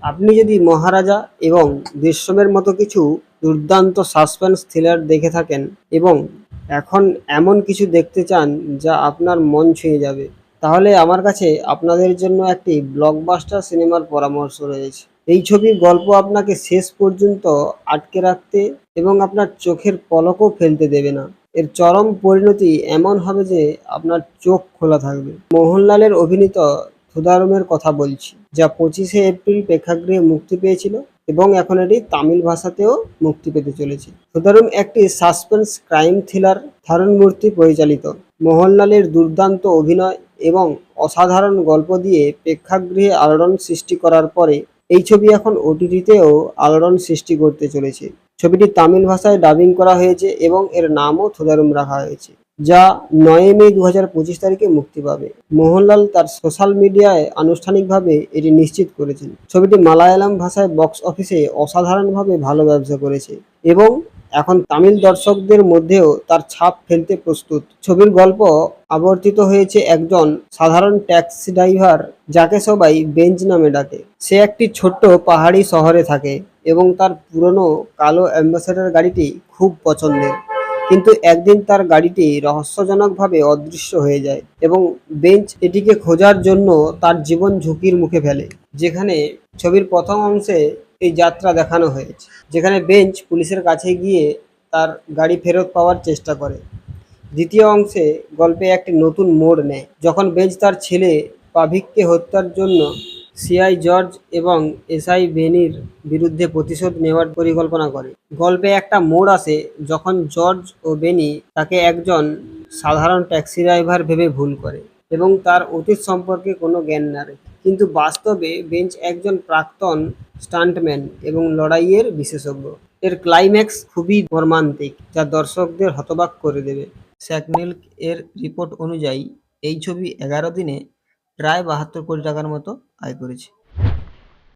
আপনি যদি মহারাজা এবং দৃশ্যমের মতো কিছু দুর্দান্ত সাসপেন্স থ্রিলার দেখে থাকেন এবং এখন এমন কিছু দেখতে চান যা আপনার মন ছুঁয়ে যাবে, তাহলে আমার কাছে আপনাদের জন্য একটি ব্লকবাস্টার সিনেমার পরামর্শ রয়েছে। এই ছবির গল্প আপনাকে শেষ পর্যন্ত আটকে রাখতে এবং আপনার চোখের পলকও ফেলতে দেবে না। এর চরম পরিণতি এমন হবে যে আপনার চোখ খোলা থাকবে। মোহনলালের অভিনীত থুদারুমের কথা বলছি, যা 25শে এপ্রিল প্রেক্ষাগৃহে মুক্তি পেয়েছিল এবং এখন এটি তামিল ভাষাতেও মুক্তি পেতে চলেছে। থুদারুম একটি সাসপেন্স ক্রাইম থ্রিলার, থারুণ মূর্তি পরিচালিত। মোহনলালের দুর্দান্ত অভিনয় এবং অসাধারণ গল্প দিয়ে প্রেক্ষাগৃহে আলোড়ন সৃষ্টি করার পরে এই ছবি এখন ওটিটিতেও আলোড়ন সৃষ্টি করতে চলেছে। ছবিটি তামিল ভাষায় ডাবিং করা হয়েছে এবং এর নামও থুদারুম রাখা হয়েছে, যা 9 মে 2025 তারিখে মুক্তি পাবে। মোহনলাল তার সোশ্যাল মিডিয়ায় আনুষ্ঠানিকভাবে এটি নিশ্চিত করেছেন। ছবিটি মালায়ালাম ভাষায় বক্স অফিসে অসাধারণভাবে ভালো ব্যবসা করেছে এবং এখন তামিল দর্শকদের মধ্যেও তার ছাপ ফেলতে প্রস্তুত। ছবির গল্প আবর্তিত হয়েছে একজন সাধারণ ট্যাক্সি ড্রাইভার, যাকে সবাই বেঞ্চ নামে ডাকে। সে একটি ছোট্ট পাহাড়ি শহরে থাকে এবং তার পুরনো কালো অ্যাম্বাসেডর গাড়িটি খুব পছন্দের। কিন্তু একদিন তার গাড়িটি রহস্যজনকভাবে অদৃশ্য হয়ে যায় এবং বেঞ্চ এটিকে খোঁজার জন্য তার জীবন ঝুঁকির মুখে ফেলে। যেখানে ছবির প্রথম অংশে এই যাত্রা দেখানো হয়েছে, যেখানে বেঞ্চ পুলিশের কাছে গিয়ে তার গাড়ি ফেরত পাওয়ার চেষ্টা করে। দ্বিতীয় অংশে গল্পে একটি নতুন মোড় নেয় যখন বেঞ্চ তার ছেলে পাভিককে হত্যার জন্য সিআই জর্জ এবং এসআই বেনির বিরুদ্ধে প্রতিশোধ নেওয়ার পরিকল্পনা করে। গল্পে একটা মোড় আসে যখন জর্জ ও বেনি তাকে একজন সাধারণ ট্যাক্সি ড্রাইভার ভেবে ভুল করে এবং তার অতীত সম্পর্কে কোনো জ্ঞান না রাখে। কিন্তু বাস্তবে বেঞ্চ একজন প্রাক্তন স্টান্টম্যান এবং লড়াইয়ের বিশেষজ্ঞ। এর ক্লাইম্যাক্স খুবই মর্মান্তিক, যা দর্শকদের হতবাক করে দেবে। স্যাকনেল এর রিপোর্ট অনুযায়ী এই ছবি 11 দিনে প্রায় 72 কোটি টাকার মতো আয় করেছে।